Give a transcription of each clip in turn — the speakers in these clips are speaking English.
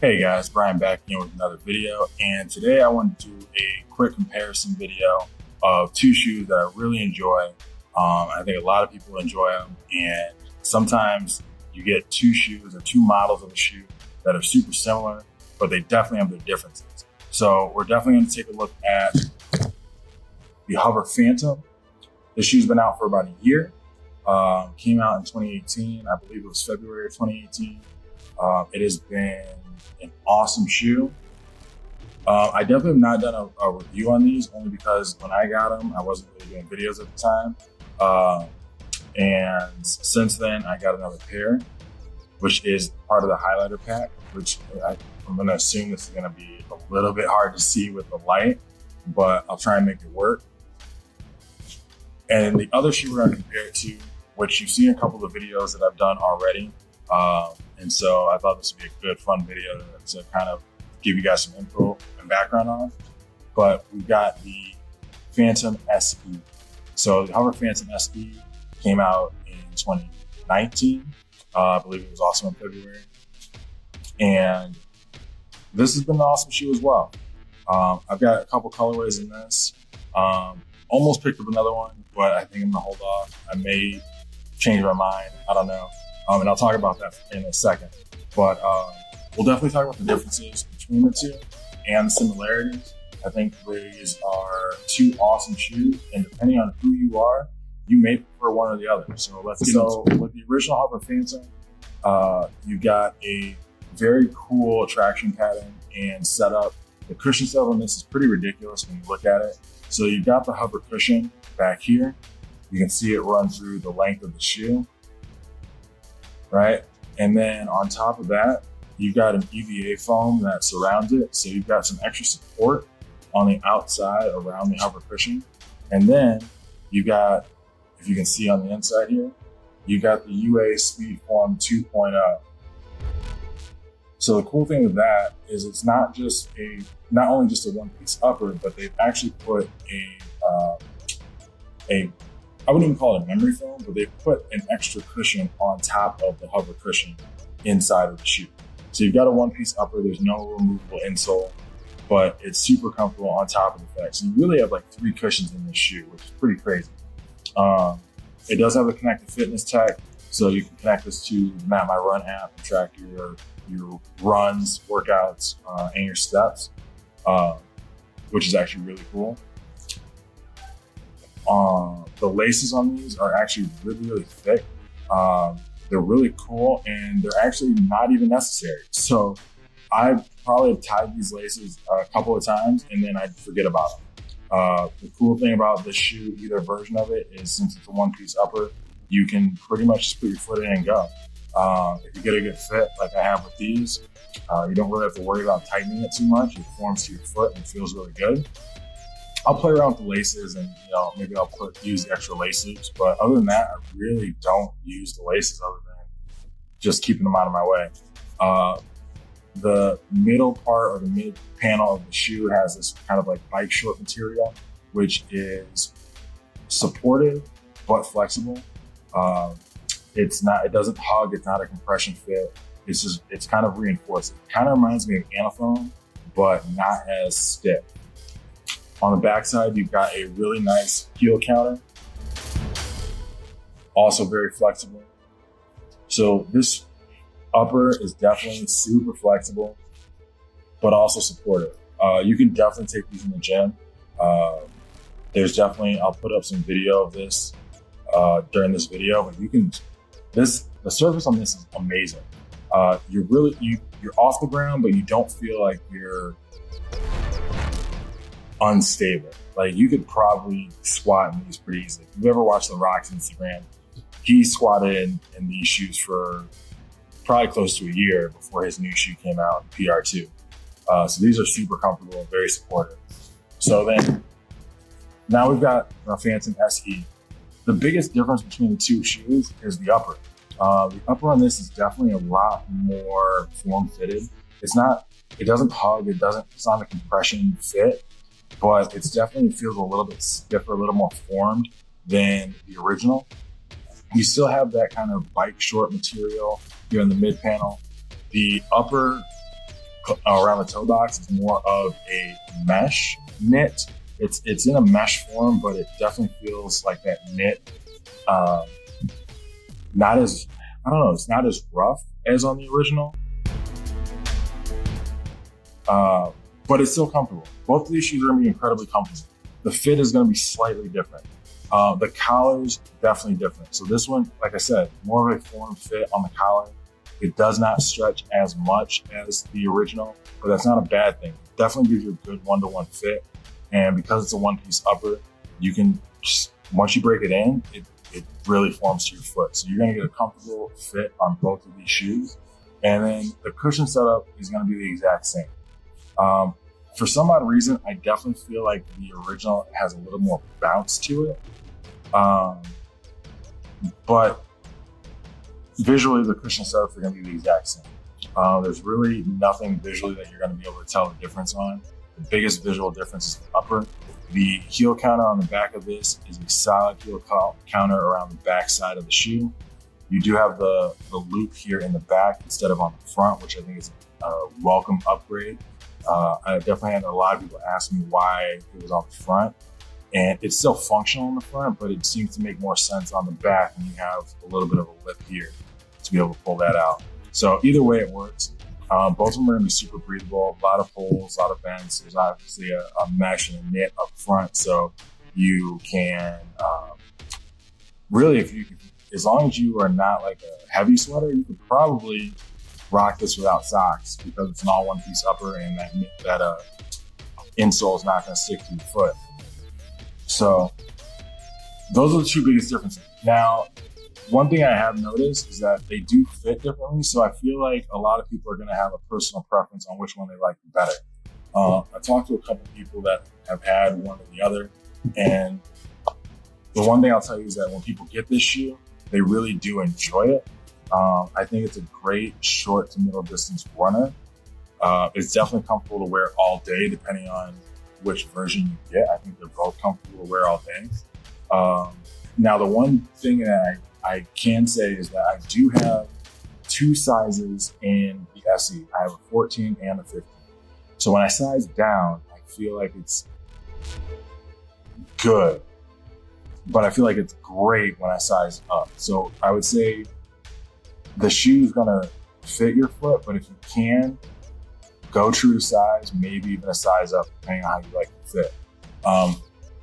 Hey guys, Brian back again with another video, and today I want to do a quick comparison video of two shoes that I really enjoy. I think a lot of people enjoy them, and sometimes you get two shoes or two models of a shoe that are super similar, but they definitely have their differences. So we're definitely going to take a look at the HOVR Phantom. This shoe's been out for about a year. Came out in 2018, I believe it was February of 2018. It has been an awesome shoe. I definitely have not done a review on these only because when I got them, I wasn't really doing videos at the time. And since then, I got another pair, which is part of the highlighter pack, which I'm going to assume this is going to be a little bit hard to see with the light, but I'll try and make it work. And the other shoe we're going to compare it to, which you've seen a couple of videos that I've done already. And so I thought this would be a good, fun video to kind of give you guys some info and background on. But we've got the Phantom SE. So the HOVR Phantom SE came out in 2019. I believe it was also in February. And this has been an awesome shoe as well. I've got a couple colorways in this. Almost picked up another one, but I think I'm gonna hold off. I may change my mind, I don't know. And I'll talk about that in a second. But we'll definitely talk about the differences between the two and the similarities. I think these are two awesome shoes, and depending on who you are, you may prefer one or the other. So let's get into it. With the original HOVR Phantom, you got a very cool traction pattern and setup. The cushion setup on this is pretty ridiculous when you look at it. So you've got the HOVR cushion back here. You can see it run through the length of the shoe, right? And then on top of that, you've got an EVA foam that surrounds it. So you've got some extra support on the outside around the HOVR cushion. And then you got, if you can see on the inside here, you got the UA Speedform 2.0. So the cool thing with that is it's not only just a one-piece upper, but they've actually put I wouldn't even call it a memory foam, but they put an extra cushion on top of the HOVR cushion inside of the shoe. So you've got a one-piece upper, there's no removable insole, but it's super comfortable on top of the fact. So you really have like 3 cushions in this shoe, which is pretty crazy. It does have a connected fitness tech, so you can connect this to the Map My Run app and track your runs, workouts, and your steps, which is actually really cool. The laces on these are actually really, really thick. They're really cool, and they're actually not even necessary. So I probably have tied these laces a couple of times, and then I'd forget about them. The cool thing about this shoe, either version of it, is since it's a one-piece upper, you can pretty much just put your foot in and go. If you get a good fit, like I have with these, you don't really have to worry about tightening it too much. It forms to your foot and it feels really good. I'll play around with the laces and, maybe I'll use the extra lace loops. But other than that, I really don't use the laces other than just keeping them out of my way. The middle part or the mid panel of the shoe has this kind of like bike short material, which is supportive but flexible. It doesn't hug, it's not a compression fit. It's kind of reinforced. It kind of reminds me of Anaphone, but not as stiff. On the backside, you've got a really nice heel counter. Also very flexible. So this upper is definitely super flexible, but also supportive. You can definitely take these in the gym. I'll put up some video of this during this video, but the surface on this is amazing. You're off the ground, but you don't feel like you're unstable. Like you could probably squat in these pretty easily. If you've ever watched The Rock's Instagram, he squatted in these shoes for probably close to a year before his new shoe came out, PR2. So these are super comfortable and very supportive. So then, now we've got the Phantom SE. The biggest difference between the two shoes is the upper. The upper on this is definitely a lot more form-fitted. It doesn't hug, it's not a compression fit, but it definitely feels a little bit stiffer, a little more formed than the original. You still have that kind of bike short material here in the mid panel. The upper around the toe box is more of a mesh knit. It's in a mesh form, but it definitely feels like that knit. Uh, not as, I don't know, it's not as rough as on the original, but it's still comfortable. Both of these shoes are going to be incredibly comfortable. The fit is going to be slightly different. The collar's definitely different. So this one, like I said, more of a form fit on the collar. It does not stretch as much as the original, but that's not a bad thing. It definitely gives you a good one-to-one fit. And because it's a one-piece upper, you can just, once you break it in, it really forms to your foot. So you're going to get a comfortable fit on both of these shoes. And then the cushion setup is going to be the exact same. For some odd reason, I definitely feel like the original has a little more bounce to it. But visually, the cushion setups are going to be the exact same. There's really nothing visually that you're going to be able to tell the difference on. The biggest visual difference is the upper. The heel counter on the back of this is a solid heel counter around the back side of the shoe. You do have the loop here in the back instead of on the front, which I think is a welcome upgrade. I definitely had a lot of people ask me why it was on the front. And it's still functional in the front, but it seems to make more sense on the back when you have a little bit of a lip here to be able to pull that out. So either way it works. Both of them are going to be super breathable, a lot of holes, a lot of vents. There's obviously a mesh and a knit up front, so you can really, as long as you are not like a heavy sweater, you could probably rock this without socks because it's an all one piece upper and that insole is not going to stick to your foot. So those are the two biggest differences. Now, one thing I have noticed is that they do fit differently. So I feel like a lot of people are going to have a personal preference on which one they like better. I talked to a couple of people that have had one or the other. And the one thing I'll tell you is that when people get this shoe, they really do enjoy it. I think it's a great short to middle distance runner. It's definitely comfortable to wear all day, depending on which version you get. I think they're both comfortable to wear all day. Now, the one thing that I can say is that I do have two sizes in the SE. I have a 14 and a 15. So when I size down, I feel like it's good, but I feel like it's great when I size up. So I would say the shoe is gonna fit your foot, but if you can, go true to size, maybe even a size up, depending on how you like to fit.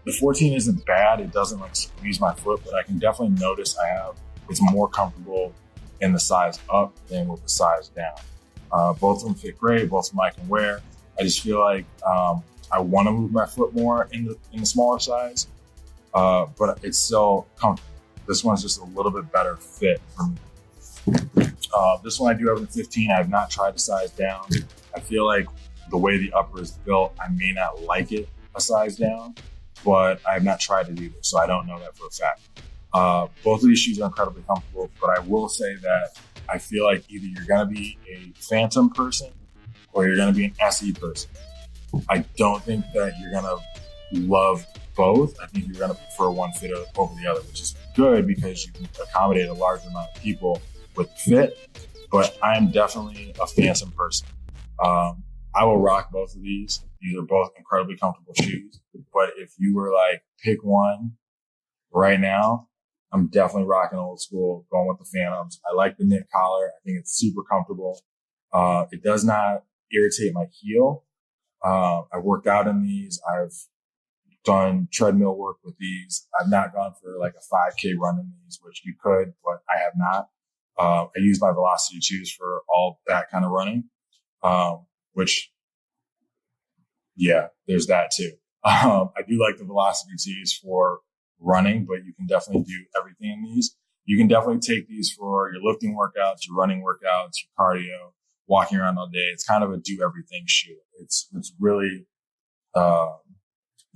The 14 isn't bad. It doesn't like squeeze my foot, but I can definitely notice it's more comfortable in the size up than with the size down. Both of them fit great. Both of them I can wear. I just feel like I want to move my foot more in the smaller size, but it's still comfortable. This one's just a little bit better fit for me. This one I do have in 15. I have not tried to size down. I feel like the way the upper is built, I may not like it a size down, but I have not tried it either, so I don't know that for a fact. Both of these shoes are incredibly comfortable, but I will say that I feel like either you're going to be a Phantom person or you're going to be an SE person. I don't think that you're going to love both. I think you're going to prefer one fit over the other, which is good because you can accommodate a large amount of people with fit, but I'm definitely a Phantom person. I will rock both of these. These are both incredibly comfortable shoes, but if you were like, pick one right now, I'm definitely rocking old school, going with the Phantoms. I like the knit collar. I think it's super comfortable. It does not irritate my heel. I've worked out in these. I've done treadmill work with these. I've not gone for like a 5K run in these, which you could, but I have not. I use my Velocity 2s for all that kind of running, which, yeah, there's that too. I do like the Velocity 2s for running, but you can definitely do everything in these. You can definitely take these for your lifting workouts, your running workouts, your cardio, walking around all day. It's kind of a do everything shoe. It's really,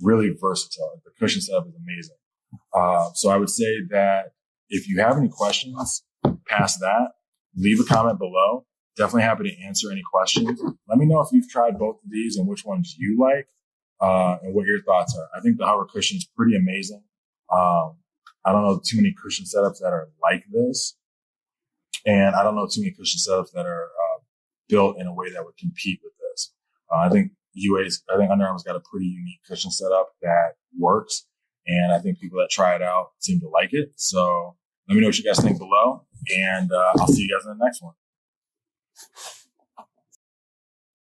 really versatile. The cushion setup is amazing. So I would say that if you have any questions past that, leave a comment below. Definitely happy to answer any questions. Let me know if you've tried both of these and which ones you like, and what your thoughts are. I think the HOVR cushion is pretty amazing. I don't know too many cushion setups that are like this. And I don't know too many cushion setups that are built in a way that would compete with this. I think Under Armour's got a pretty unique cushion setup that works. And I think people that try it out seem to like it. So let me know what you guys think below. And I'll see you guys in the next one.